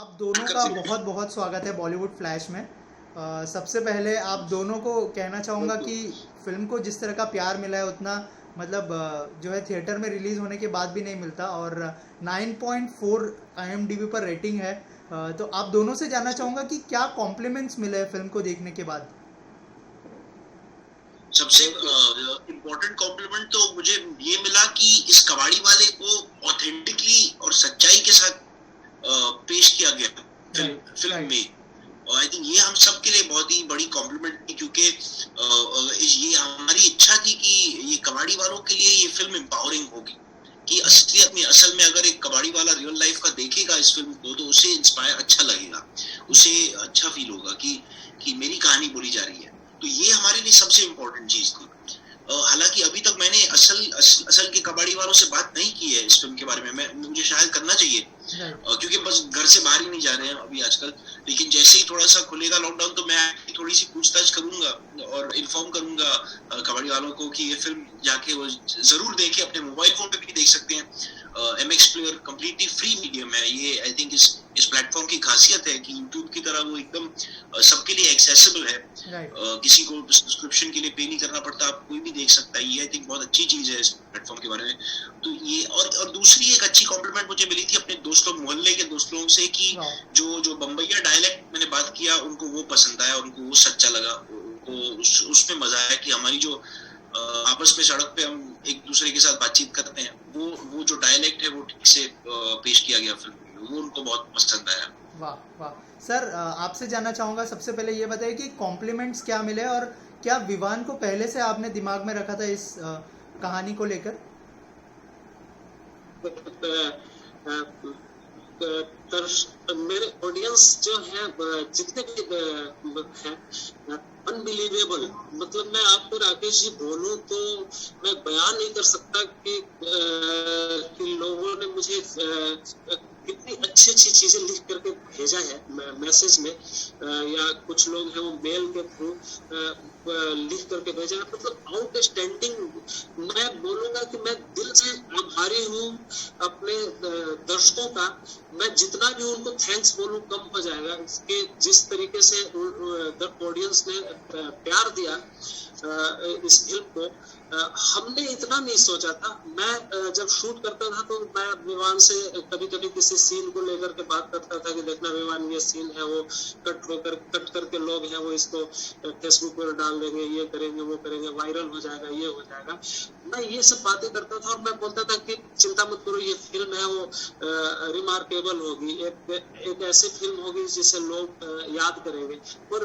आप दोनों का बहुत बहुत स्वागत है बॉलीवुड फ्लैश में। सबसे पहले आप दोनों को कहना चाहूँगा कि फिल्म को जिस तरह का प्यार मिला है उतना मतलब जो है थिएटर में रिलीज़ होने के बाद भी नहीं मिलता, और 9.4 IMDb पर रेटिंग है। तो आप दोनों से जानना चाहूँगा कि क्या कॉम्प्लीमेंट्स मिले हैं फिल्म को देखने के बाद। सबसे इम्पोर्टेंट कॉम्प्लीमेंट तो मुझे ये मिला कि इस कबाड़ी वाले को ऑथेंटिकली और सच्चाई के साथ पेश किया गया फिल्म में। और आई थिंक ये हम सब के लिए बहुत ही बड़ी कॉम्प्लीमेंट थी, क्योंकि ये हमारी इच्छा थी कि ये कबाड़ी वालों के लिए ये फिल्म एम्पावरिंग होगी, कि असल में अगर एक कबाड़ी वाला रियल लाइफ का देखेगा इस फिल्म को तो उसे इंस्पायर अच्छा लगेगा, उसे अच्छा फील होगा कि मेरी कहानी बोली जा रही है। तो ये हमारे लिए सबसे इम्पोर्टेंट चीज थी। हालांकि अभी तक मैंने असल के कबाड़ी वालों से बात नहीं की है इस फिल्म के बारे में। मुझे शायद करना चाहिए, क्योंकि बस घर से बाहर ही नहीं जा रहे हैं अभी आजकल। लेकिन जैसे ही थोड़ा सा खुलेगा लॉकडाउन तो मैं थोड़ी सी पूछताछ करूंगा और इन्फॉर्म करूंगा कबाड़ी वालों को कि ये फिल्म जाके वो जरूर देखें। अपने मोबाइल फोन पे भी देख सकते हैं। MX player completely free medium है ये। आई थिंक इस प्लेटफॉर्म की खासियत है कि यूट्यूब की तरह वो एकदम सबके लिए एक्सेसिबल है। किसी को सब्सक्रिप्शन के लिए पे नहीं करना पड़ता, आप कोई भी देख सकता है। ये आई थिंक बहुत अच्छी चीज है इस प्लेटफॉर्म के बारे में। तो ये और दूसरी एक अच्छी कॉम्प्लीमेंट मुझे मिली थी अपने दोस्तों, मोहल्ले के दोस्तों से, कि जो बम्बईया डायलेक्ट मैंने बात किया उनको वो पसंद आया, उनको वो सच्चा लगा, उनको उसमें मजा आया कि हमारी जो आपस में सड़क पे हम एक दूसरे के साथ बातचीत करते हैं वो जो डायलेक्ट है वो ठीक से पेश किया गया फिल्म में, वो उनको बहुत पसंद आया। वाह वाह। सर आपसे जानना चाहूँगा, सबसे पहले ये बताइए कि कॉम्प्लीमेंट्स क्या मिले, और क्या विवान को पहले से आपने दिमाग में रखा था इस कहानी को लेकर? मेरे ऑडियंस जो है जितने भी हैं अनबिलीवेबल, मतलब मैं आपको राकेश जी बोलूं तो मैं बयान नहीं कर सकता कि लोगों ने मुझे कितनी अच्छी अच्छी चीजें लिख करके भेजा है मैसेज में, या कुछ लोग हैं वो मेल के थ्रू लिख करके भेजा है। मतलब आउटस्टैंडिंग। मैं बोलूंगा कि मैं दिल से आभारी हूँ अपने दर्शकों का। मैं जितना भी उनको थैंक्स बोलूं कम हो जाएगा। इसके जिस तरीके से ऑडियंस ने प्यार दिया इस फिल्म को, हमने इतना नहीं सोचा था। मैं जब शूट करता था तो मैं विवान से कभी कभी किसी सीन को लेकर के बात करता था कि देखना विवान ये सीन है, वो कट करके लोग हैं वो इसको फेसबुक पर डाल देंगे, ये करेंगे वो करेंगे, वायरल हो जाएगा, ये हो जाएगा। मैं ये सब बातें करता था और मैं बोलता था कि चिंता मत करो, ये फिल्म है वो रिमार्केबल होगी, एक ऐसी फिल्म होगी जिसे लोग याद करेंगे। और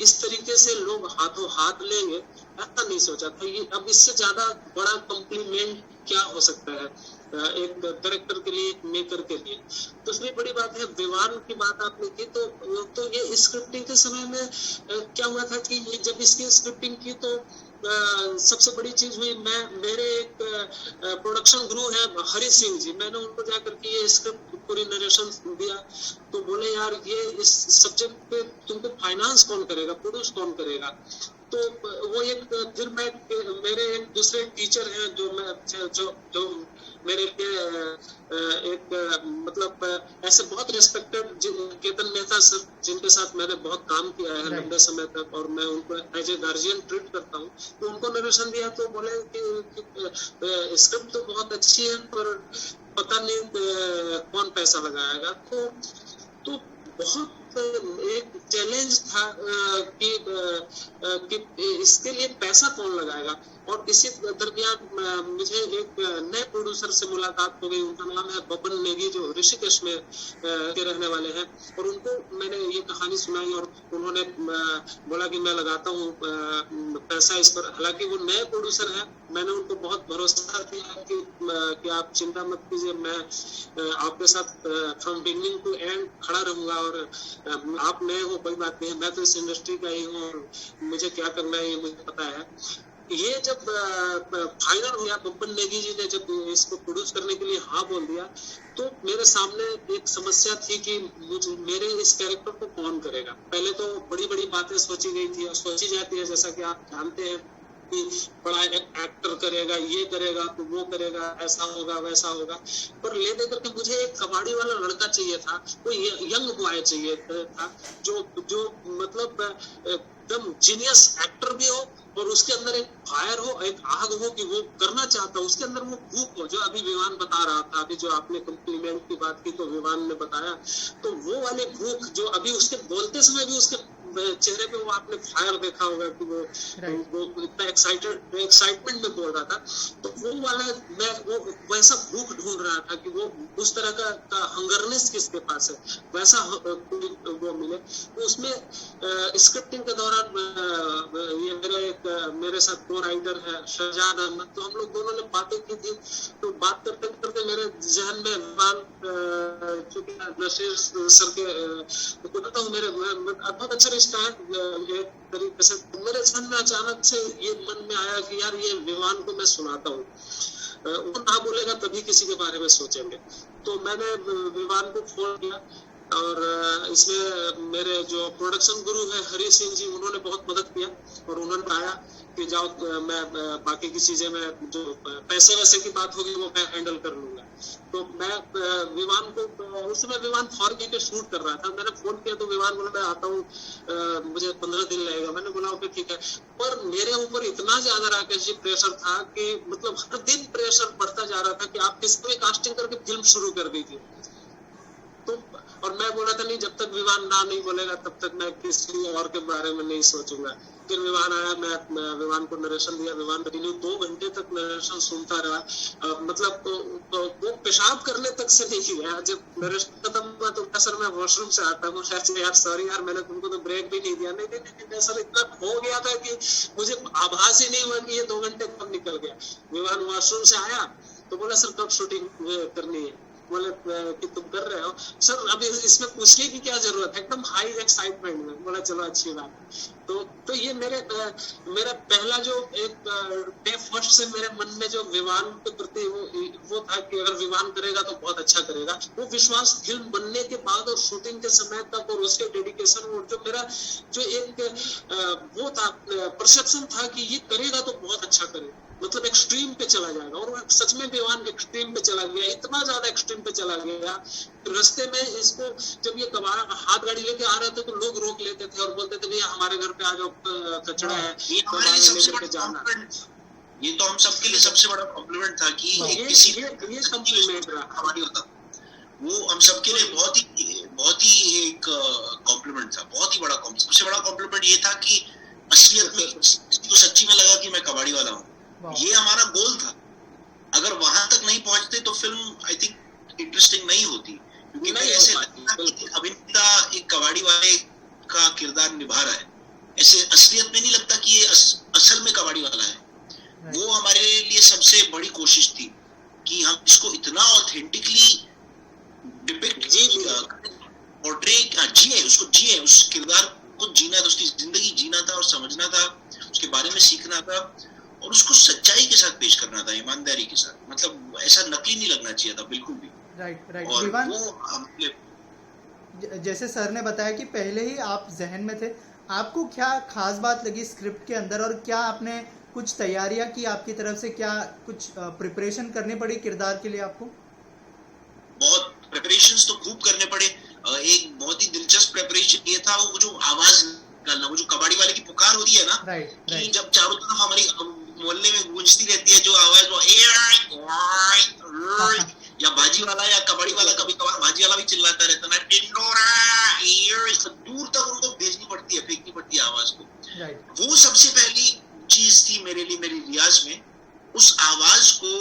इस तरीके से लोग हाथों हाथ लेंगे ऐसा नहीं सोचा था। ये अब इससे ज्यादा बड़ा कॉम्प्लीमेंट क्या हो सकता है एक डायरेक्टर के लिए, एक मेकर के लिए। दूसरी बड़ी बात है, विवान की बात आपने की तो ये स्क्रिप्टिंग के समय में क्या हुआ था कि ये जब इसकी स्क्रिप्टिंग की तो सबसे बड़ी चीज हुई, मेरे एक प्रोडक्शन गुरु है हरि सिंह जी, मैंने उनको जाकर के ये स्क्रिप्ट पूरी नरेशन दिया तो बोले यार ये इस सब्जेक्ट पे तुमको फाइनेंस कौन करेगा, प्रोड्यूस कौन करेगा। तो वो एक फिर मेरे एक दूसरे टीचर हैं जो मेरे लिए एक मतलब ऐसे बहुत रिस्पेक्टेड केतन मेहता सर, जिनके साथ मैंने बहुत काम किया है लंबे समय तक और मैं उनको एज ए गार्जियन ट्रीट करता हूँ। तो उनको नरेशन दिया तो बोले कि स्क्रिप्ट तो बहुत अच्छी है पर पता नहीं कौन पैसा लगाएगा। तो बहुत एक चैलेंज था कि इसके लिए पैसा कौन लगाएगा। और इसी दरमियान मुझे एक नए प्रोड्यूसर से मुलाकात हो गई, उनका नाम है बबन नेगी, जो ऋषिकेश में के रहने वाले हैं। और उनको मैंने ये कहानी सुनाई और उन्होंने बोला कि मैं लगाता हूँ पैसा इस पर। हालांकि वो नए प्रोड्यूसर हैं, मैंने उनको बहुत भरोसा दिया कि आप चिंता मत कीजिए, मैं आपके साथ फ्रॉम बिगिनिंग टू एंड खड़ा रहूंगा। और आप नए हो कोई बात नहीं, मैं तो इस इंडस्ट्री का ही हूँ और मुझे क्या करना है ये मुझे पता है। ये जब फाइनल हुआ, बब्बन नेगी जी ने जब इसको प्रोड्यूस करने के लिए हाँ बोल दिया तो मेरे सामने एक समस्या थी कि मेरे इस कैरेक्टर को कौन करेगा। पहले तो बड़ी बड़ी बातें सोची गई थी और सोची जाती है, जैसा कि आप जानते हैं कि बड़ा एक्टर करेगा, ये करेगा तो वो करेगा, ऐसा होगा वैसा होगा, पर ले दे करके मुझे एक कबाड़ी वाला लड़का चाहिए था, कोई यंग बॉय चाहिए था जो मतलब एकदम जीनियस एक्टर भी हो और उसके अंदर एक फायर हो, एक आग हो कि वो करना चाहता हो, उसके अंदर वो भूख हो, जो अभी विवान बता रहा था, अभी जो आपने कॉम्प्लीमेंट की बात की तो विवान ने बताया, तो वो वाली भूख जो अभी उसके बोलते समय भी उसके चेहरे पे वो आपने फायर देखा होगा कि वो इतना एक्साइटमेंट में बोल रहा था, तो वो वाला मैं वो वैसा भूख ढूंढ रहा था कि वो उस तरह का हंगरनेस किसके पास है, वैसा वो मिले। तो उसमें स्क्रिप्टिंग के दौरान ये मेरे साथ दो राइटर है शहजाद अहमद, तो हम लोग दोनों ने बातें की थी, तो बात करते करते मेरे जहन में चूंकि नशीर सर के बताता हूँ मेरे बहुत अच्छा स्टार्ट एक तरीके से मेरे जहन में अचानक से ये मन में आया कि यार ये विवान को मैं सुनाता हूँ, वो ना बोलेगा तभी किसी के बारे में सोचेंगे। तो मैंने विवान को फोन किया और इसमें मेरे जो प्रोडक्शन गुरु है हरी सिंह जी, उन्होंने बहुत मदद किया और उन्होंने बताया कि जाओ मैं बाकी की चीजें में जो पैसे वैसे की बात होगी वो मैं हैंडल कर लूंगा। तो मैं विवान को उस समय विवान फॉरगी के शूट कर रहा था, मैंने फोन किया तो विवान बोला मैं आता हूँ, मुझे 15 दिन लगेगा। मैंने बोला ओके ठीक है, पर मेरे ऊपर इतना ज्यादा राकेश जी प्रेशर था कि मतलब हर दिन प्रेशर बढ़ता जा रहा था कि आप किसी भी कास्टिंग करके फिल्म शुरू कर दीजिए। तो और मैं बोला था नहीं, जब तक विवान ना नहीं बोलेगा तब तक मैं किसी और के बारे में नहीं सोचूंगा। फिर विवान आया, मैं विवान को नरेशन दिया, विवान कंटिन्यू 2 घंटे तक नरेशन सुनता रहा, मतलब वो पेशाब करने तक से नहीं गया। जब नरेशन खत्म हुआ तो सर मैं वॉशरूम से आता हूँ, यार सॉरी यार मैंने तुमको तो ब्रेक भी नहीं दिया। नहीं सर इतना हो गया था कि मुझे आभास ही नहीं हुआ कि ये 2 घंटे कब निकल गया। विवान वॉशरूम से आया तो बोला सर कब शूटिंग करनी है, बोले कि तुम कर रहे हो सर, अभी इसमें पूछने की क्या जरूरत है, एकदम हाई एक्साइटमेंट में। बोला चलो अच्छी बात है। तो ये मेरा पहला जो एक डे फर्स्ट से मेरे मन में जो विवान के प्रति वो था कि अगर विवान करेगा तो बहुत अच्छा करेगा। वो विश्वास फिल्म बनने के बाद और शूटिंग के समय तक और उसके डेडिकेशन और जो मेरा जो एक वो था परसेप्शन था कि ये करेगा तो बहुत अच्छा करेगा, मतलब एक्सट्रीम पे चला जाएगा। और सच में विवान एक्सट्रीम पे चला गया, इतना ज्यादा एक्सट्रीम पे चला गया। रास्ते में इसको जब ये हाथ गाड़ी लेके आ रहे थे तो लोग रोक लेते थे और बोलते थे भैया हमारे घर पे आ जाओ, कचरा है, ये हमारे लिए सबसे बड़ा कॉम्प्लीमेंट, ये तो हम सबके लिए सबसे बड़ा कॉम्प्लीमेंट था कि ये कॉम्प्लीमेंट हमारी होता, वो हम सबके लिए बहुत ही एक कॉम्प्लीमेंट था, बहुत ही बड़ा सबसे बड़ा कॉम्प्लीमेंट ये था कि असलियत में इसको सच्ची में लगा कि मैं कबाड़ी वाला हूँ। ये हमारा गोल था। अगर वहां तक नहीं पहुंचते तो फिल्म आई थिंक इंटरेस्टिंग नहीं होती, क्योंकि मैं ऐसे अभिनेता एक कबाड़ी वाले का किरदार निभा रहा है, ऐसे असलियत में नहीं लगता कि ये असल में कबाड़ी वाला है। वो हमारे लिए सबसे बड़ी कोशिश थी कि हम इसको इतना ऑथेंटिकली डिपिक्ट पोर्ट्रे जिए, उसको जिए, उस किरदार को जीना था, उसकी जिंदगी जीना था और समझना था, उसके बारे में सीखना था और उसको सच्चाई के साथ पेश करना था, ईमानदारी के साथ। मतलब ऐसा नकली नहीं लगना चाहिए था बिल्कुल भी। राइट। और वो जैसे सर ने बताया कि पहले ही आप जहन में थे, आपको क्या खास बात लगी स्क्रिप्ट के अंदर और क्या आपने कुछ तैयारियां की आपकी तरफ से, क्या कुछ प्रिपरेशन करनी पड़ी किरदार के लिए आपको? बहुत प्रिपरेशंस तो खूब करने पड़े। एक बहुत ही दिलचस्प प्रिपरेशन ये था, वो जो आवाज निकालना, वो जो कबाड़ी वाले की पुकार होती है ना, कि जब चारों तरफ हमारी मोहल्ले में गूंजती रहती है जो आवाज, वो या बाजी वाला या कबाड़ी वाला, कभी कभार बाजी वाला भी चिल्लाता रहता है, दूर तक उनको भेजनी पड़ती है, फेंकनी पड़ती है आवाज को। वो सबसे पहली चीज थी मेरे लिए, मेरी रियाज में, उस आवाज को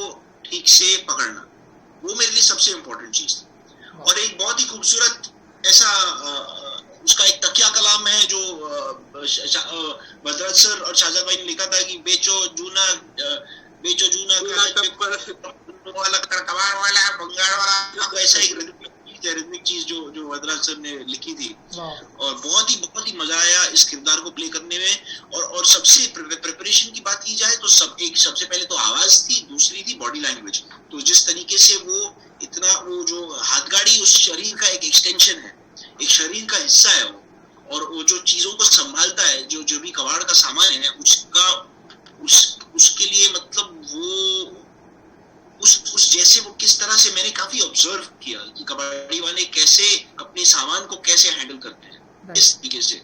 ठीक से पकड़ना, वो मेरे लिए सबसे इम्पोर्टेंट चीज थी। और एक बहुत ही खूबसूरत ऐसा उसका एक तकिया कलाम है जो भद्राज सर और शाहजाद भाई ने लिखा था कि बेचो जूना कबाड़ वाला बंगाल वाला, ऐसा एक रिदमिक चीज जो भद्राज सर ने लिखी थी। और बहुत ही मजा आया इस किरदार को प्ले करने में। और सबसे प्रिपरेशन की बात की जाए तो सबसे पहले तो आवाज थी, दूसरी थी बॉडी लैंग्वेज। तो जिस तरीके से वो जो हाथगाड़ी उस शरीर का एक एक्सटेंशन है, एक शरीर का हिस्सा है वो, और वो जो चीजों को संभालता है, जो भी कबाड़ का सामान है, उसका उसके लिए मतलब वो उस जैसे वो किस तरह से मैंने काफी ऑब्जर्व किया कि कबाड़ी वाले कैसे अपने सामान को कैसे हैंडल करते हैं इस तरीके से।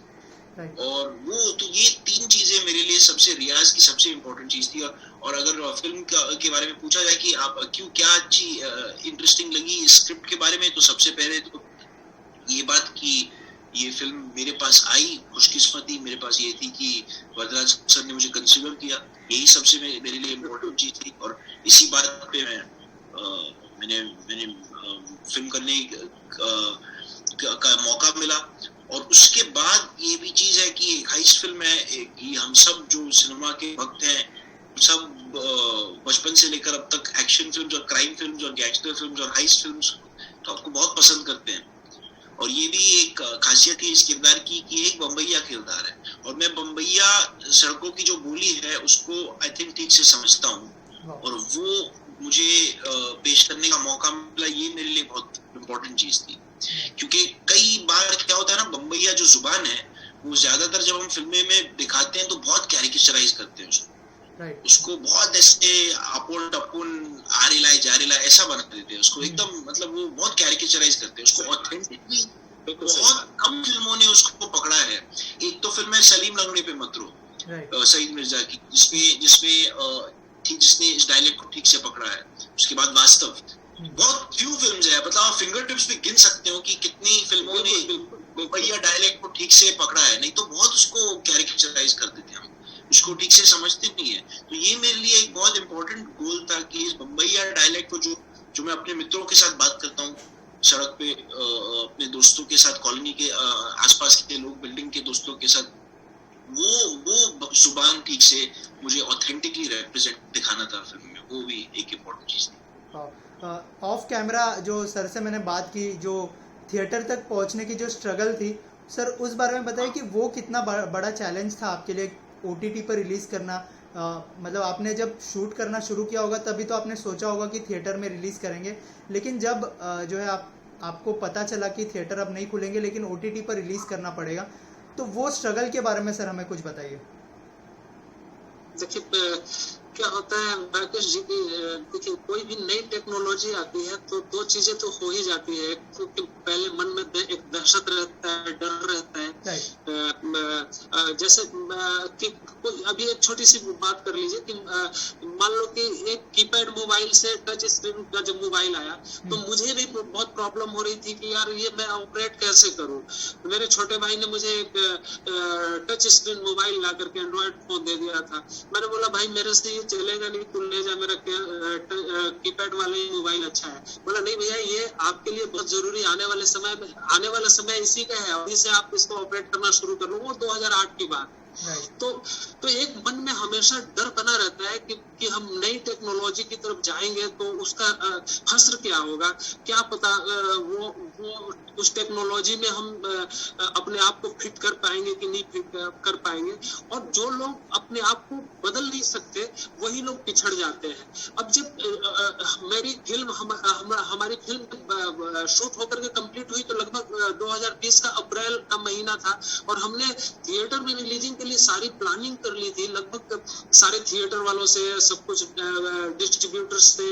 और वो तो ये तीन चीजें मेरे लिए सबसे रियाज की सबसे इम्पोर्टेंट चीज थी। और अगर फिल्म के बारे में पूछा जाए कि आप क्यों क्या अच्छी इंटरेस्टिंग लगी स्क्रिप्ट के बारे में, तो सबसे पहले तो ये बात कि ये फिल्म मेरे पास आई, खुशकिस्मती मेरे पास ये थी कि वरदराज सर ने मुझे कंसीडर किया, यही सबसे मेरे लिए इम्पोर्टेंट चीज थी। और इसी बात पे मैंने फिल्म करने का मौका मिला। और उसके बाद ये भी चीज है कि हाइस्ट फिल्म है कि हम सब जो सिनेमा के भक्त हैं सब बचपन से लेकर अब तक एक्शन फिल्म्स और क्राइम फिल्म्स और गैंगस्टर फिल्म्स और हाइस्ट फिल्म्स तो आपको बहुत पसंद करते हैं। और ये भी एक खासियत है इस किरदार की कि एक बम्बैया किरदार है, और मैं बम्बैया सड़कों की जो बोली है उसको आई थिंक ठीक से समझता हूँ, और वो मुझे पेश करने का मौका मिला, ये मेरे लिए बहुत इम्पोर्टेंट चीज थी। क्योंकि कई बार क्या होता है ना, बम्बैया जो जुबान है वो ज्यादातर जब हम फिल्में में दिखाते हैं तो बहुत कैरिकेचराइज करते हैं उसको बहुत ऐसे अपोन टपोन आरिलाए जारिलाए ऐसा बना देते हैं उसको, एकदम मतलब वो बहुत कैरिकेचराइज करते हैं उसको। ऑथेंटिकली बहुत कम फिल्मों ने उसको पकड़ा है। एक तो फिल्म है सलीम लंगड़े पे मत रो, सईद मिर्जा की, जिसने इस डायलेक्ट को ठीक से पकड़ा है। उसके बाद वास्तव, बहुत फ्यू फिल्म्स है, मतलब आप फिंगर टिप्स पे गिन सकते हो कि कितनी फिल्मों ने बम्बैया डायलेक्ट को ठीक से पकड़ा है, नहीं तो बहुत उसको कैरिकेचराइज कर देते हैं, हम उसको ठीक से समझते नहीं है। तो ये मेरे लिए एक बहुत इंपॉर्टेंट गोल था कि इस बम्बैया डायलेक्ट को जो मैं अपने मित्रों के साथ बात करता हूँ सड़क पे, अपने दोस्तों के साथ, कॉलोनी के आसपास के लोग, बिल्डिंग के दोस्तों के साथ, वो जुबान ठीक से मुझे ऑथेंटिकली रिप्रेजेंट दिखाना था फिल्म में, वो भी एक इम्पोर्टेंट चीज थी। ऑफ कैमरा जो सर से मैंने बात की, जो थिएटर तक पहुंचने की जो स्ट्रगल थी सर, उस बारे में बताइए कि वो कितना बड़ा चैलेंज था आपके लिए OTT पर रिलीज करना। मतलब आपने जब शूट करना शुरू किया होगा तभी तो आपने सोचा होगा कि थिएटर में रिलीज करेंगे, लेकिन जब जो है आपको पता चला कि थिएटर अब नहीं खुलेंगे लेकिन OTT पर रिलीज करना पड़ेगा, तो वो स्ट्रगल के बारे में सर हमें कुछ बताइए। देखिए क्या होता है राकेश जी की, देखिए कोई भी नई टेक्नोलॉजी आती है तो दो चीजें तो हो ही जाती है, क्योंकि पहले मन में एक दहशत रहता है, डर रहता है। जैसे कि अभी एक छोटी सी बात कर लीजिए कि मान लो कि एक कीपैड मोबाइल से टच स्क्रीन का जब मोबाइल आया तो मुझे भी बहुत प्रॉब्लम हो रही थी कि यार ये मैं ऑपरेट कैसे करूं। मेरे छोटे भाई ने मुझे एक टच स्क्रीन मोबाइल ला करके एंड्रॉइड फोन दे दिया था। मैंने बोला भाई मेरे से ये चलेगा नहीं, तू ले जा, मेरा कीपैड वाला मोबाइल अच्छा है। बोला नहीं भैया ये आपके लिए बहुत जरूरी, आने वाला समय इसी का है, अभी से आप इसको ऑपरेट करना शुरू कर लो। वो 2008 की बात। तो एक मन में हमेशा डर बना रहता है कि हम नई टेक्नोलॉजी की तरफ जाएंगे तो उसका असर क्या होगा, क्या पता वो उस टेक्नोलॉजी में हम अपने आप को फिट कर पाएंगे कि नहीं फिट कर पाएंगे। और जो लोग अपने आप को बदल नहीं सकते वही लोग पिछड़ जाते हैं। अब जब मेरी फिल्म हमारी फिल्म शूट होकर के कंप्लीट हुई तो लगभग 2020 का अप्रैल का महीना था, और हमने थिएटर में रिलीजिंग के लिए सारी प्लानिंग कर ली थी। लगभग सारे थिएटर वालों से, सब कुछ डिस्ट्रीब्यूटर से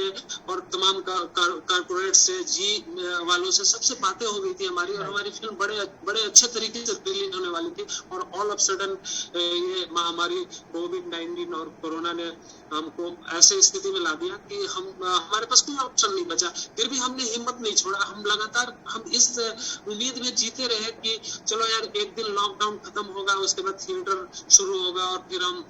और तमाम कारपोरेट से, जी वालों से, सबसे बातें हो गई थी हमारी, और हमारी फिल्म बड़े अच्छे तरीके से रिलीज होने वाली थी। और ऑल ऑफ सडन ये महामारी कोविड-19 और कोरोना ने हमको ऐसे स्थिति में ला दिया कि हमारे पास कोई ऑप्शन नहीं बचा। फिर भी हमने हिम्मत नहीं छोड़ा, हम लगातार इस उम्मीद में जीते रहे कि चलो यार एक दिन लॉकडाउन खत्म होगा, उसके बाद थिएटर शुरू होगा और फिर हम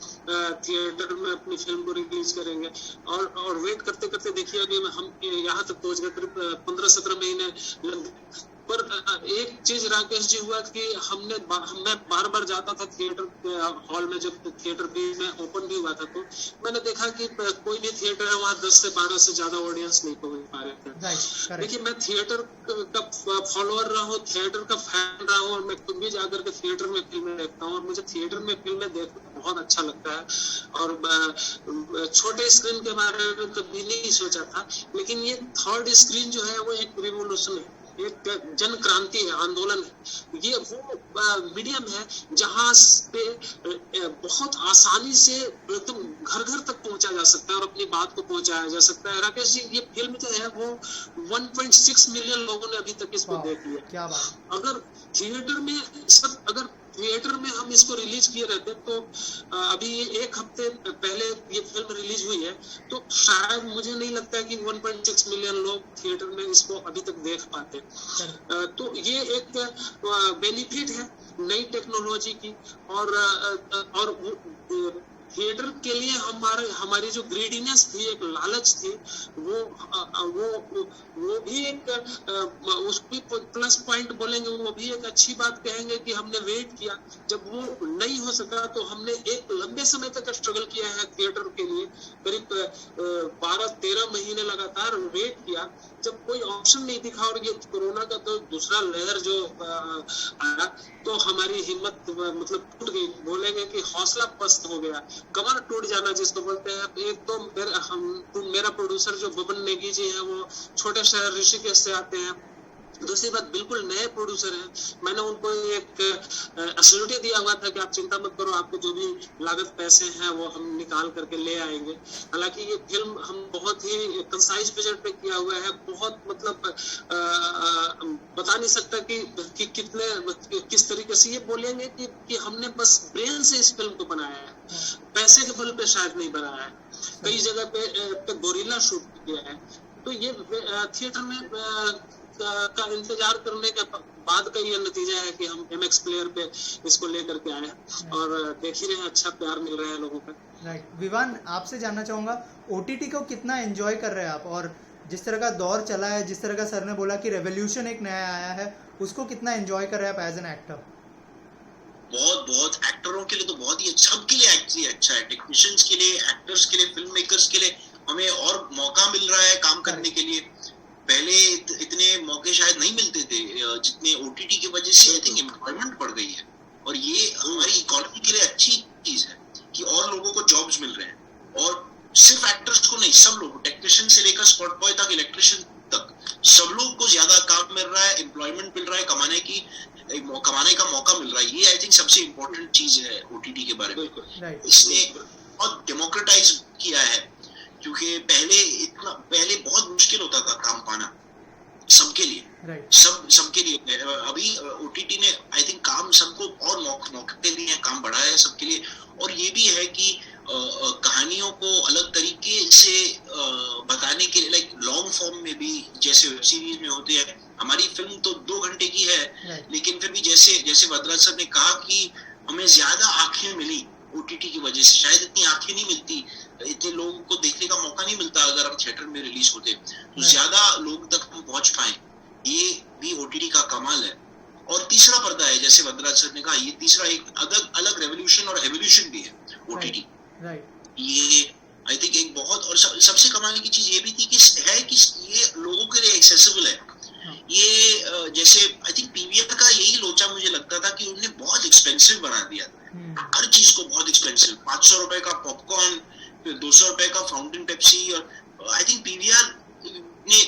थिएटर में अपनी फिल्म को रिलीज करेंगे। और वेट करते करते देखिए अभी हम यहाँ तक पहुंच गए, करीब 15-17 महीने लग गए। पर एक चीज राकेश जी हुआ कि मैं बार बार जाता था थिएटर हॉल में, जब थिएटर भी में ओपन भी हुआ था तो मैंने देखा कि कोई भी थिएटर है वहाँ 10 से 12 से ज्यादा ऑडियंस नहीं पहुंच पा रहे थे। देखिए मैं थिएटर का फॉलोअर रहा हूँ, थिएटर का फैन रहा हूँ, और मैं खुद भी जाकर के थिएटर में फिल्में देखता हूँ, और मुझे थिएटर में फिल्में देखना बहुत अच्छा लगता है। और छोटे स्क्रीन के बारे में कभी नहीं सोचा था, लेकिन ये थर्ड स्क्रीन जो है वो एक रिवोल्यूशन है। एक जन क्रांति है, आंदोलन है। ये वो मीडियम है जहां पे बहुत आसानी से एकदम घर घर तक पहुंचा जा सकता है और अपनी बात को पहुंचाया जा सकता है। राकेश जी, ये फिल्म जो है वो 1.6 मिलियन लोगों ने अभी तक इसको देख लिया। क्या बात। अगर थिएटर में हम इसको रिलीज किए रहते तो अभी 1 हफ्ते पहले ये फिल्म रिलीज हुई है, तो शायद मुझे नहीं लगता है कि 1.6 मिलियन लोग थिएटर में इसको अभी तक देख पाते। तो ये एक बेनिफिट है नई टेक्नोलॉजी की। और थिएटर के लिए हमारी जो ग्रीडीनेस थी, एक लालच थी, वो भी एक उसको प्लस पॉइंट बोलेंगे, वो भी एक अच्छी बात कहेंगे कि हमने वेट किया। जब वो नहीं हो सका तो हमने एक लंबे समय तक स्ट्रगल किया है थिएटर के लिए, करीब 12-13 महीने लगातार वेट किया। जब कोई ऑप्शन नहीं दिखा और ये कोरोना का तो दूसरा लहर जो आया, तो हमारी हिम्मत मतलब टूट गई, बोलेंगे कि हौसला पस्त हो गया, कमर टूट जाना जिसको बोलते हैं। एक तो मेरा प्रोड्यूसर जो बबन नेगी जी हैं, वो छोटे शहर ऋषिकेश से आते हैं। दूसरी बात, बिल्कुल नए प्रोड्यूसर हैं। मैंने उनको एक एसोलिटी दिया हुआ था कि आप चिंता मत करो, आपको जो भी लागत पैसे हैं वो हम निकाल करके ले आएंगे। हालांकि ये फिल्म हम बहुत ही कंसाइज बजट पे किया हुआ है, बहुत मतलब बता नहीं सकता कि कितने किस तरीके से। ये बोलेंगे कि हमने बस ब्रेन से इस फिल्म को बनाया है, पैसे के बल पे शायद नहीं बनाया है। कई जगह पे गोरिल्ला शूट किया है। तो ये थिएटर में का इंतजार करने के बाद का ये नतीजा है कि हम MX प्लेयर पे इसको लेकर के आए हैं और देख ही रहे हैं, अच्छा प्यार मिल रहा है लोगों का। राइट। विवान, आपसे जानना चाहूंगा, OTT को कितना एंजॉय कर रहे हैं आप, और जिस तरह का दौर चला है, जिस तरह का सर ने बोला कि रेवोल्यूशन एक नया आया है, उसको कितना एंजॉय कर रहे हैं आप एज एन एक्टर? बहुत एक्टरों के लिए तो बहुत ही अच्छा, सबके लिए एक्चुअली अच्छा है, टेक्नीशियंस के लिए, एक्टर्स के लिए, फिल्म मेकर्स के लिए हमें और मौका मिल रहा है काम करने के लिए। पहले इतने मौके शायद नहीं मिलते थे जितने OTT की वजह से। आई थिंक एम्प्लॉयमेंट बढ़ गई है और ये हमारी इकोनॉमी के लिए अच्छी चीज है कि और लोगों को जॉब्स मिल रहे हैं। और सिर्फ एक्टर्स को नहीं, सब लोग, टेक्नीशियन से लेकर स्पॉट बॉय तक, इलेक्ट्रिशियन तक, सब लोग को ज्यादा काम मिल रहा है, एम्प्लॉयमेंट मिल रहा है, कमाने का मौका मिल रहा है। ये आई थिंक सबसे इम्पोर्टेंट चीज है OTT के बारे में। इसने बहुत डेमोक्रेटाइज किया है, क्योंकि पहले बहुत मुश्किल होता था काम पाना सबके लिए, सबके लिए। अभी OTT ने आई थिंक काम सबको और मौके दिए हैं, काम बढ़ाया है सबके लिए। और ये भी है कि कहानियों को अलग तरीके से बताने के लिए, लाइक लॉन्ग फॉर्म में भी, जैसे वेब सीरीज में होते हैं। हमारी फिल्म तो 2 घंटे की है, लेकिन फिर भी जैसे वदराज सर ने कहा कि हमें ज्यादा आंखें मिली OTT की वजह से। शायद इतनी आंखें नहीं मिलती, इतने लोगों को देखने का मौका नहीं मिलता अगर हम थिएटर में रिलीज होते, तो ज्यादा लोगों तक हम पहुंच पाए। ये भी OTT का कमाल है। और तीसरा पर्दा है, जैसे वदराज सर ने कहा, ये तीसरा एक अलग रेवोल्यूशन और एवोल्यूशन भी है OTT। ये आई थिंक एक बहुत, और सबसे कमाल की चीज ये भी थी कि ये लोगों के लिए एक्सेसिबल है। ये जैसे आई थिंक PVR का यही लोचा मुझे लगता था कि उन्होंने बहुत एक्सपेंसिव बना दिया था, हर चीज को बहुत एक्सपेंसिव। 500 रुपए का पॉपकॉर्न, फिर 200 रुपए का फाउंटेन पेप्सी। और आई थिंक PVR ने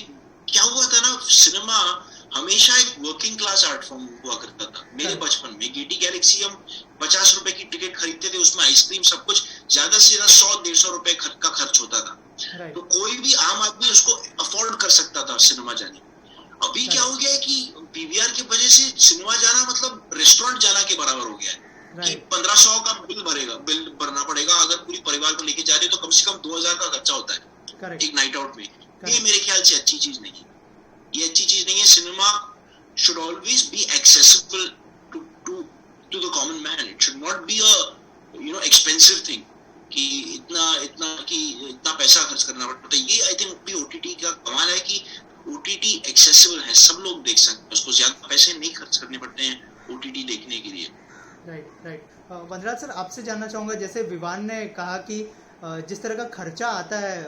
क्या हुआ था ना, सिनेमा हमेशा एक वर्किंग क्लास आर्ट फॉर्म हुआ करता था। मेरे बचपन में गेटी गैलेक्सी हम 50 रुपए की टिकट खरीदते थे, उसमें आइसक्रीम सब कुछ, ज्यादा से ज्यादा 100-150 रुपए का खर्च होता था। तो कोई भी आम आदमी उसको अफोर्ड कर सकता था सिनेमा जाने। अभी क्या हो गया है कि PVR की वजह से सिनेमा जाना मतलब रेस्टोरेंट जाना के बराबर हो गया है। कि 1500 का बिल भरना पड़ेगा। अगर पूरी परिवार को लेके जा रहे हो तो कम से कम 2000 का खर्चा होता है एक नाइट आउट में। ये मेरे ख्याल से अच्छी चीज नहीं है, ये अच्छी चीज नहीं है। Cinema should always be accessible to the common man. It should not be a expensive thing कि इतना पैसा खर्च करना पड़ता है। ये आई थिंक भी OTT का कमाल है कि OTT एक्सेसिबल है, सब लोग देख सकते हैं उसको, ज्यादा पैसे नहीं खर्च करने पड़ते हैं OTT देखने के लिए। राइट। वनराज सर, आपसे जानना चाहूँगा, जैसे विवान ने कहा कि जिस तरह का खर्चा आता है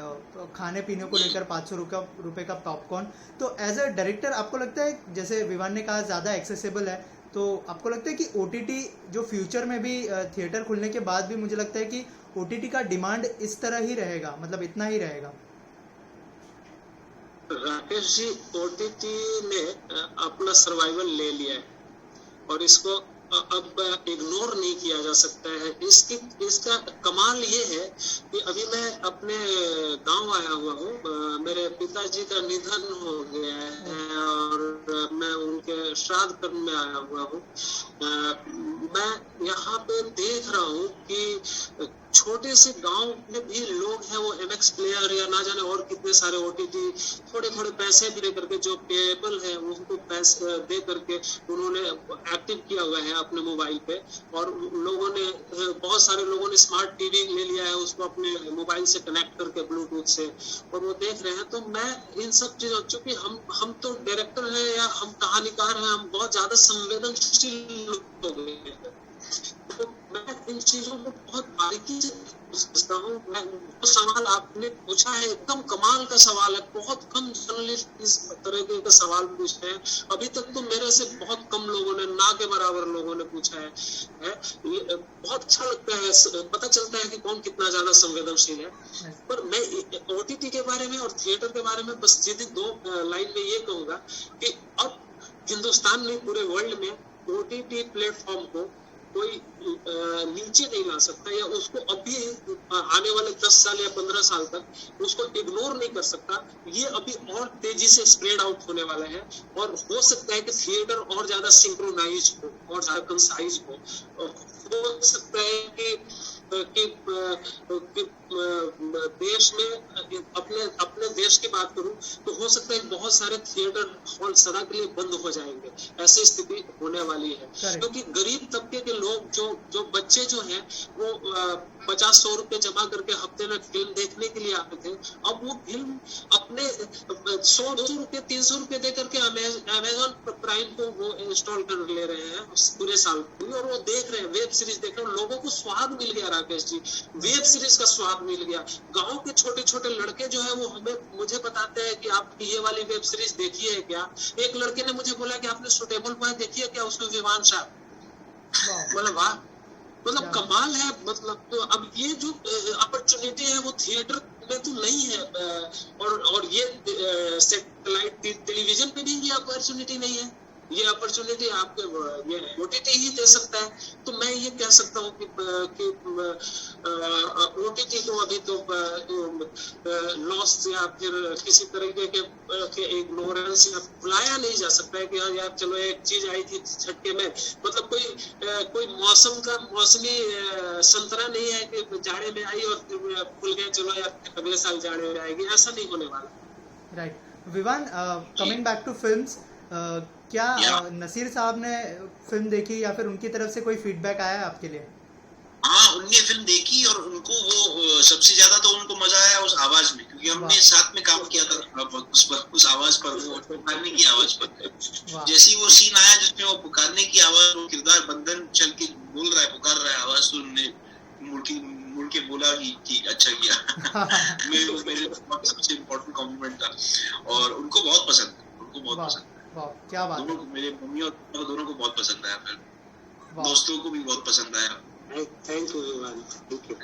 खाने पीने को लेकर, 500 रुपए का पॉपकॉर्न, तो एज अ डायरेक्टर आपको लगता है, जैसे विवान ने कहा ज़्यादा एक्सेसिबल है, तो आपको लगता है कि OTT जो फ्यूचर में भी थिएटर खुलने के बाद भी, मुझे लगता है कि OTT का डिमांड इस तरह ही रहेगा, मतलब इतना ही रहेगा? राकेश जी, ओटीटी ने अपना सर्वाइवल ले लिया है और इसको अब इग्नोर नहीं किया जा सकता है। इसका कमाल ये है कि अभी मैं अपने गांव आया हुआ हूँ, मेरे पिताजी का निधन हो गया है और मैं उनके श्राद्ध कर्म में आया हुआ हूँ। मैं यहाँ पे देख रहा हूँ कि छोटे से गांव में भी लोग हैं, वो MX प्लेयर या ना जाने और कितने सारे OTT थोड़े थोड़े पैसे दे करके, जो पेएबल है उनको पैसे दे करके उन्होंने एक्टिव किया हुआ है अपने मोबाइल पे। और लोगों ने, बहुत सारे लोगों ने स्मार्ट टीवी ले लिया है, उसको अपने मोबाइल से कनेक्ट करके ब्लूटूथ से, और वो देख रहे हैं। तो मैं इन सब चीजों, चूंकि हम तो डायरेक्टर हैं या हम कहानीकार हैं, हम बहुत ज्यादा संवेदनशील हो गए हैं, तो मैं इन चीजों को बहुत बारीकी से समझता हूँ। जो सवाल आपने पूछा है एकदम कमाल का सवाल है, बहुत कम जर्नलिस्ट इस तरह के सवाल पूछते हैं। अभी तक तो मेरे से बहुत कम लोगों ने, ना के बराबर लोगों ने पूछा है। ये बहुत अच्छा लगता है, पता चलता है कि कौन कितना ज्यादा संवेदनशील है। पर मैं OTT के बारे में और थिएटर के बारे में बस सीधी 2 लाइन में ये कहूंगा कि अब हिंदुस्तान में, पूरे वर्ल्ड में OTT प्लेटफॉर्म को कोई नीचे नहीं ला सकता, या उसको अभी आने वाले 10 साल या 15 साल तक उसको इग्नोर नहीं कर सकता। ये अभी और तेजी से स्प्रेड आउट होने वाला है, और हो सकता है कि थिएटर और ज्यादा सिंक्रोनाइज हो और ज्यादा कंसाइज हो सकता है कि देश में, अपने देश की बात करूं तो हो सकता है बहुत सारे थिएटर हॉल सदा के लिए बंद हो जाएंगे, ऐसी स्थिति होने वाली है। क्योंकि गरीब तबके के लोग, जो बच्चे जो हैं, वो 50-100 रुपए जमा करके हफ्ते में फिल्म देखने के लिए आते थे, अब वो फिल्म अपने 100-200 रुपए 300 रुपए दे करके अमेजॉन प्राइम को वो इंस्टॉल कर ले रहे हैं पूरे साल, और वो देख रहे हैं, वेब सीरीज देख रहे हैं। लोगों को स्वाद मिल गया राकेश जी, वेब सीरीज का स्वाद मिल गया। गांव के छोटे छोटे लड़के जो है, वो मुझे बताते हैं कि आप ये वाली वेब सीरीज देखी है क्या। एक लड़के ने मुझे बोला कि आपने सुटेबल बॉय देखी है क्या, उसमें विवान शाह। बोला वाह, मतलब कमाल है। मतलब तो अब ये जो अपॉर्चुनिटी है वो थिएटर में तो नहीं है, और ये सैटेलाइट टेलीविजन पे भी ये अपॉर्चुनिटी नहीं है। ये अपॉर्चुनिटी आपके ये OTT ही दे सकता है। तो मैं ये कह सकता हूँ कि OTT को अभी तो लॉस या फिर किसी तरीके के इग्नोरेंस या भुलाया नहीं जा सकता है कि यार चलो एक चीज आई थी झटके में, मतलब कोई मौसमी संतरा नहीं है कि जाड़े में आई और भूल गए चलो यार अगले साल जाड़े में आएगी, ऐसा नहीं होने वाला। Right Vivaan, coming back to films, क्या नसीर साहब ने फिल्म देखी या फिर उनकी तरफ से कोई फीडबैक आया आपके लिए? हाँ, उनने फिल्म देखी और उनको वो सबसे ज्यादा तो उनको मजा आया उस आवाज में, क्योंकि हमने साथ में काम किया था उस आवाज पर, वो पुकारने की आवाज पर। जैसे वो सीन आया जिसमें वो पुकारने की आवाज, वो किरदार बंधन चल के बोल रहा है, पुकार रहा है आवाज, तो उन्होंने मुड़ के बोला कि अच्छा किया। मेरे सबसे इम्पोर्टेंट कॉम्प्लीमेंट था, और उनको बहुत पसंद। क्या बात है। मेरे मम्मी और पापा दोनों को बहुत पसंद आया फिल्म, दोस्तों को भी बहुत पसंद आया। Thank you Vivaan, thank you.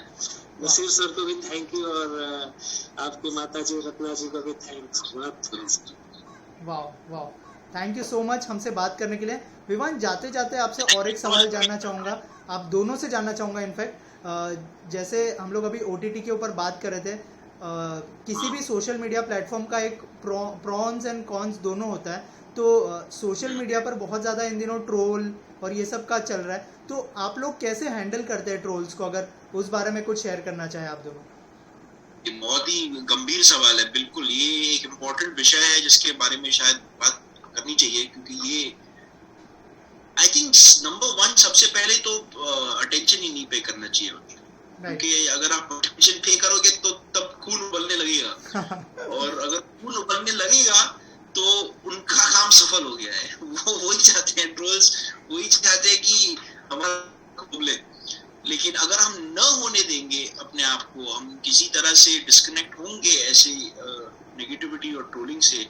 Naseer sir को भी थैंक यू, और आपकी माता जी रत्ना जी को भी थैंक्स। वाह, थैंक यू सो मच हमसे बात करने के लिए। विवान, जाते जाते आपसे और एक सवाल जानना चाहूँगा, आप दोनों से जानना चाहूँगा। इनफैक्ट जैसे हम लोग अभी OTT के ऊपर बात कर रहे थे, किसी भी सोशल मीडिया प्लेटफॉर्म का एक प्रॉन्स एंड कॉन्स दोनों होता है। तो सोशल मीडिया पर बहुत ज़्यादा इन दिनों ट्रोल और ये सब का चल रहा है, तो आप लोग कैसे हैंडल करते हैं ट्रोल्स को? अगर उस बारे में कुछ शेयर करना चाहें आप दोनों। ये बहुत ही गंभीर सवाल है, बिल्कुल ये एक इम्पोर्टेंट विषय है जिसके बारे में शायद बात करनी चाहिए, क्योंकि ये आई थिंक नंबर 1 सबसे पहले तो अटेंशन ही नहीं पे करना चाहिए, क्योंकि अगर आप अटेंशन पे करोगे तो तब खून उबलने लगेगा, और अगर खून उबलने लगेगा तो उनका काम सफल हो गया है। वो वही चाहते हैं, ट्रोल्स वही चाहते हैं कि हमारा उबले। लेकिन अगर हम न होने देंगे अपने आप को, हम किसी तरह से डिस्कनेक्ट होंगे ऐसे नेगेटिविटी और ट्रोलिंग से,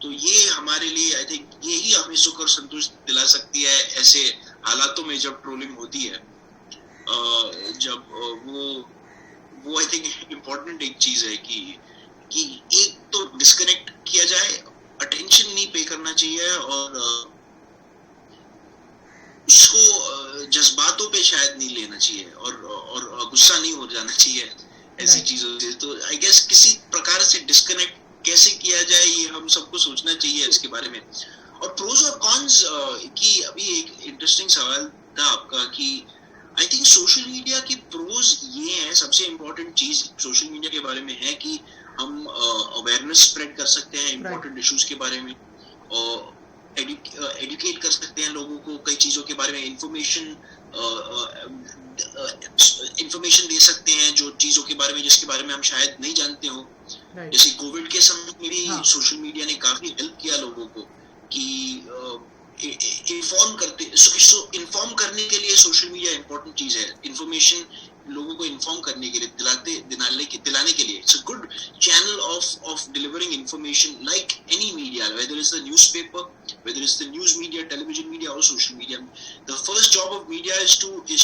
तो ये हमारे लिए आई थिंक यही हमें सुख और संतुष्टि दिला सकती है ऐसे हालातों में जब ट्रोलिंग होती है। जब वो आई थिंक इम्पोर्टेंट एक चीज है कि कि एक तो डिस्कनेक्ट किया जाए, अटेंशन नहीं पे करना चाहिए, और उसको जज्बातों पे शायद नहीं लेना चाहिए, और गुस्सा नहीं हो जाना चाहिए ऐसी चीजों से। तो आई गेस किसी प्रकार से डिस्कनेक्ट कैसे किया जाए, ये हम सबको सोचना चाहिए इसके बारे में। और प्रोज और कॉन्स की अभी एक इंटरेस्टिंग सवाल था आपका कि आई थिंक सोशल मीडिया की प्रोज ये है, सबसे इम्पोर्टेंट चीज सोशल मीडिया के बारे में है कि हम अवेयरनेस स्प्रेड कर सकते हैं इम्पोर्टेंट इश्यूज के बारे में, और एडुकेट कर सकते हैं लोगों को कई चीजों के बारे में, इंफॉर्मेशन दे सकते हैं जो चीजों के बारे में जिसके बारे में हम शायद नहीं जानते हो। जैसे कोविड के समय में भी सोशल मीडिया ने काफी हेल्प किया लोगों को कि इन्फॉर्म करने के लिए सोशल मीडिया इंपॉर्टेंट चीज है। इन्फॉर्मेशन लोगों को इन्फॉर्म करने के लिए, दिलाने के लिए it's a good channel of delivering information like any media, whether is the newspaper, whether is the news media, television media और social media. The first job of media is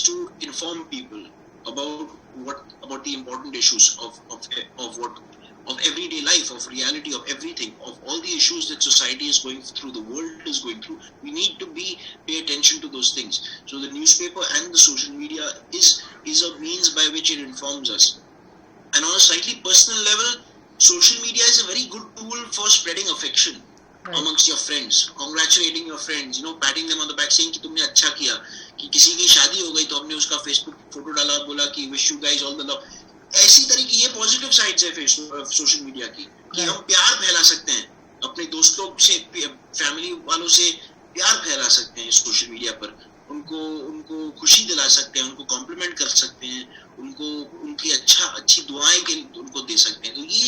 to inform people about the important issues of everyday life, of reality, of everything, of all the issues that society is going through, the world is going through. We need to pay attention to those things. So the newspaper and the social media is a means by which it informs us. And on a slightly personal level, social media is a very good tool for spreading affection amongst your friends, congratulating your friends, patting them on the back, saying कि तुमने अच्छा किया। कि किसी की शादी हो गई तो हमने उसका फेसबुक फोटो डाला, बोला कि wish you guys all the love. ऐसी तरीके ये पॉजिटिव साइड्स है सोशल मीडिया की, कि हम प्यार फैला सकते हैं अपने दोस्तों से, फैमिली वालों से प्यार फैला सकते हैं सोशल मीडिया पर, उनको खुशी दिला सकते हैं, उनको कॉम्प्लीमेंट कर सकते हैं, उनकी अच्छी दुआएं उनको दे सकते हैं। तो ये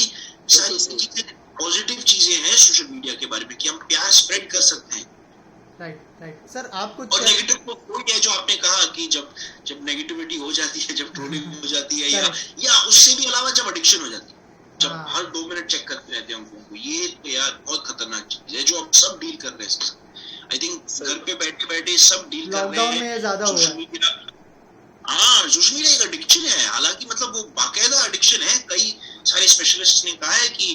सारी चीजें पॉजिटिव चीजें हैं सोशल मीडिया के बारे में, कि हम प्यार स्प्रेड कर सकते हैं। राइट सर, आप कुछ और नेगेटिव तो कोई है जो आपने कहा कि जब नेगेटिविटी हो जाती है, जब ट्रोलिंग हो जाती है, या उससे भी अलावा जब एडिक्शन हो जाती है, जब हर 2 मिनट चेक करते रहते हैं हम फोन को, ये तो यार बहुत खतरनाक चीज है जो अब सब डील कर रहे हैं। आई थिंक घर पे बैठे सब डील कर रहे हैं। सोशल मीडिया एक एडिक्शन है, हालांकि मतलब वो बाकायदा एडिक्शन है। कई सारे स्पेशलिस्ट ने कहा है कि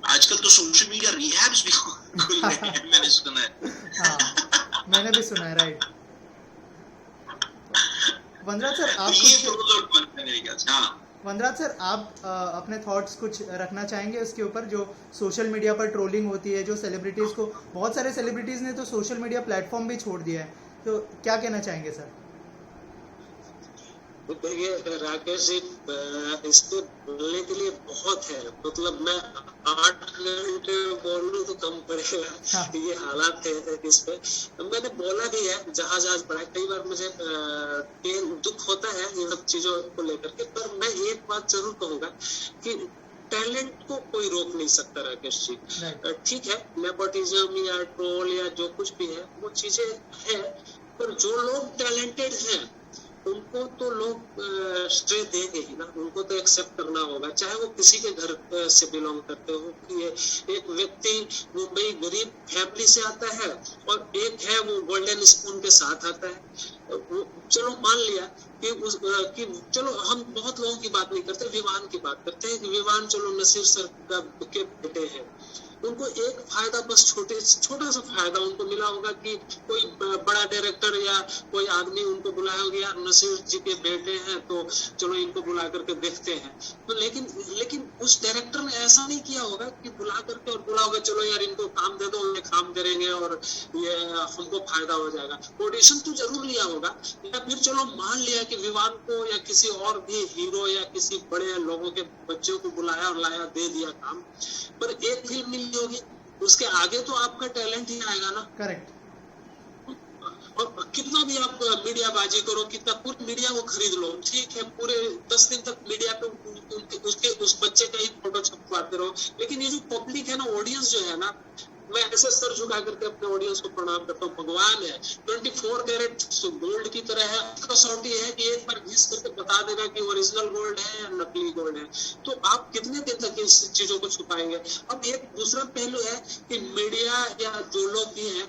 आजकल तो सोशल मीडिया रिहैब्स भी खुल रहे हैं, मैंने सुना है। मैंने भी सुना है, राइट। वनराज सर, आप अपने थॉट्स कुछ रखना चाहेंगे उसके ऊपर, जो सोशल मीडिया पर ट्रोलिंग होती है, जो सेलिब्रिटीज को, बहुत सारे सेलिब्रिटीज ने तो सोशल मीडिया प्लेटफॉर्म भी छोड़ दिया है, तो क्या कहना चाहेंगे सर? देखिए राकेश जी, इसको बोलने के लिए बहुत है, मतलब मैं 8 घंटे बोलूं तो कम पड़ेगा। ये हालात है इस पे। मैंने बोला भी है, जहाज बढ़ा, कई बार मुझे दुख होता है इन सब चीजों को लेकर के, पर मैं एक बात जरूर कहूंगा कि टैलेंट को कोई रोक नहीं सकता राकेश जी। ठीक है, नेपोटिज्म या ट्रोल या जो कुछ भी है वो चीजें है, पर जो लोग टैलेंटेड हैं उनको तो लोग श्रेय देंगे ही ना, उनको तो एक्सेप्ट करना होगा, चाहे वो किसी के घर से बिलोंग करते हो। कि एक व्यक्ति मुंबई गरीब फैमिली से आता है और एक है वो गोल्डन स्पून के साथ आता है। चलो मान लिया कि चलो हम बहुत लोगों की बात नहीं करते, विवान की बात करते हैं कि विवान चलो नसीर सर के बेटे हैं, उनको एक फायदा, बस छोटा सा फायदा उनको मिला होगा कि कोई बड़ा डायरेक्टर या कोई आदमी उनको बुलाया होगा, यार नसीर जी के बेटे हैं तो चलो इनको बुला करके देखते हैं। तो लेकिन उस डायरेक्टर ने ऐसा नहीं किया होगा कि बुला करके और बोला होगा चलो यार इनको काम दे दो, उन्हें काम करेंगे और ये हमको फायदा हो जाएगा। ऑडिशन तो जरूर लिया होगा, या फिर चलो मान लिया कि विवान को या किसी और भी हीरो या किसी बड़े लोगों के बच्चों को बुलाया और लाया, दे दिया काम, पर एक फिल्म मिली होगी, उसके आगे तो आपका टैलेंट ही आएगा ना। करेक्ट। और कितना भी आप मीडिया बाजी करो, कितना पूरी मीडिया को खरीद लो, ठीक है, पूरे 10 दिन तक मीडिया पे उस बच्चे का ही फोटो छपवाते रहो, लेकिन ये जो पब्लिक है ना, ऑडियंस जो है ना, मैं ऐसे सर झुका करके अपने ऑडियंस को प्रणाम करता हूँ। भगवान है, 24 कैरेट गोल्ड की तरह है, कसौटी है कि एक बार घिस करके बता देगा कि ओरिजिनल गोल्ड है या नकली गोल्ड है। तो आप कितने दिन तक इन चीजों को छुपाएंगे? अब एक दूसरा पहलू है कि मीडिया या जो लोग भी हैं,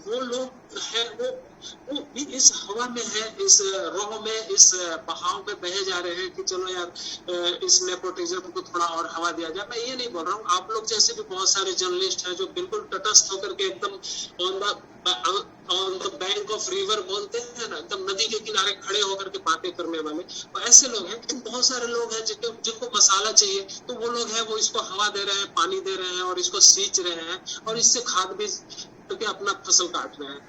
वो लोग हैं वो भी इस हवा में है, इस रोह में, इस बहाव में बहे जा रहे हैं कि चलो यार इस नेपोटिज्म को थोड़ा और हवा दिया जाए। मैं ये नहीं बोल रहा हूँ, आप लोग जैसे भी बहुत सारे जर्नलिस्ट हैं जो बिल्कुल तटस्थ होकर के एकदम on the bank of river बोलते हैं ना, एकदम नदी के किनारे खड़े होकर के बातें करने वाले, तो ऐसे लोग हैं। लेकिन बहुत सारे लोग हैं जिनको मसाला चाहिए, तो वो लोग हैं वो इसको हवा दे रहे हैं, पानी दे रहे हैं और इसको सींच रहे हैं और इससे खाद बीज करके अपना फसल काट रहे हैं।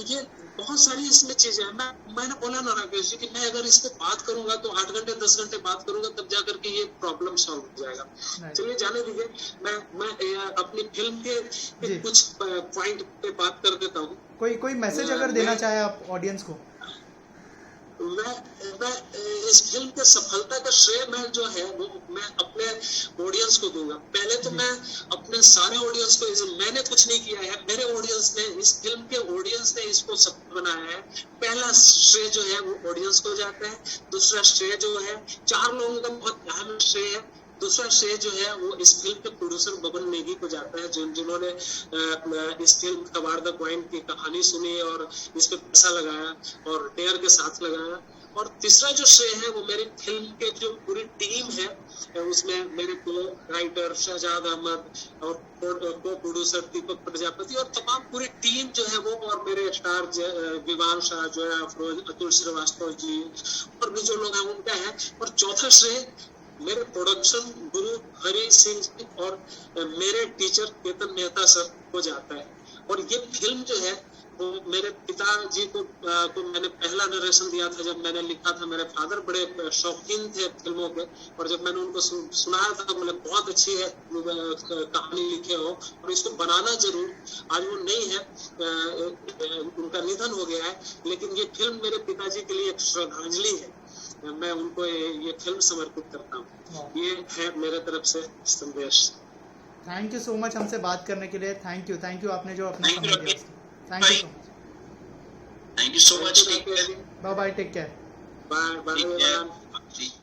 ये बहुत सारी इसमें चीजें हैं। मैंने बोला ना राकेश जी कि मैं अगर इस पे बात करूंगा तो 8 घंटे 10 घंटे बात करूंगा, तब जाकर के ये प्रॉब्लम सॉल्व हो जाएगा। चलिए जाने दीजिए, मैं अपनी फिल्म के कुछ पॉइंट पे बात कर देता हूँ। कोई मैसेज अगर देना चाहे आप ऑडियंस को। मैं इस फिल्म के सफलता का श्रेय मैं जो है वो मैं अपने ऑडियंस को दूंगा। पहले तो मैं अपने सारे ऑडियंस को, मैंने कुछ नहीं किया है, मेरे ऑडियंस ने, इस फिल्म के ऑडियंस ने इसको सफल बनाया है। पहला श्रेय जो है वो ऑडियंस को जाता है। दूसरा श्रेय जो है 4 लोगों का बहुत अहम श्रेय है। दूसरा श्रेय जो है वो इस फिल्म के प्रोड्यूसर बबन नेगी को जाता है, जिन्होंने इस फिल्म कबाड़ द क्वाइन की कहानी सुनी और इस पे पैसा लगाया और डेयर के साथ लगाया। और तीसरा जो श्रेय है वो मेरी फिल्म के जो पूरी टीम है, उसमें मेरे को राइटर शहजाद अहमद और को प्रोड्यूसर दीपक प्रजापति और तमाम पूरी टीम जो है वो, और मेरे स्टार विवान शाह, जोया अफरोज, अतुल श्रीवास्तव जी और भी जो लोग हैं उनका है। और चौथा श्रेय मेरे प्रोडक्शन गुरु हरि सिंह जी और मेरे टीचर केतन मेहता सर को जाता है। और ये फिल्म जो है वो मेरे पिताजी को मैंने पहला नरेशन दिया था जब मैंने लिखा था। मेरे फादर बड़े शौकीन थे फिल्मों के, और जब मैंने उनको सुनाया था बोले बहुत अच्छी है कहानी लिखे हो और इसको बनाना जरूर। आज वो नहीं है, उनका निधन हो गया है, लेकिन ये फिल्म मेरे पिताजी के लिए एक श्रद्धांजलि है। मैं उनको ये फिल्म समर्पित करता हूँ। ये है मेरे तरफ से संदेश। थैंक यू सो मच हमसे बात करने के लिए। थैंक यू आपने जो अपना समय दिया। Thank you so much. Bye bye, take care. Bye bye.